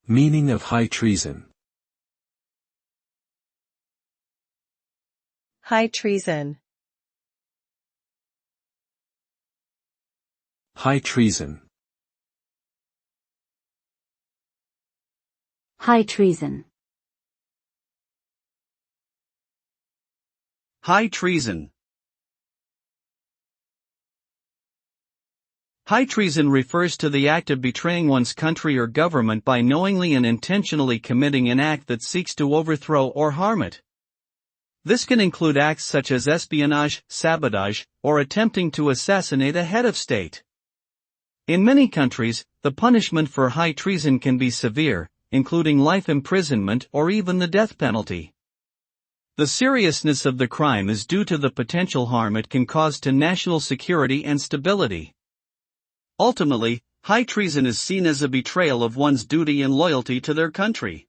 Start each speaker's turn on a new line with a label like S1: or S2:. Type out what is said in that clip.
S1: Meaning of high treason.
S2: High treason.
S1: High treason.
S3: High treason.
S4: High treason. High treason refers to the act of betraying one's country or government by knowingly and intentionally committing an act that seeks to overthrow or harm it. This can include acts such as espionage, sabotage, or attempting to assassinate a head of state. In many countries, the punishment for high treason can be severe, including life imprisonment or even the death penalty. The seriousness of the crime is due to the potential harm it can cause to national security and stability. Ultimately, high treason is seen as a betrayal of one's duty and loyalty to their country.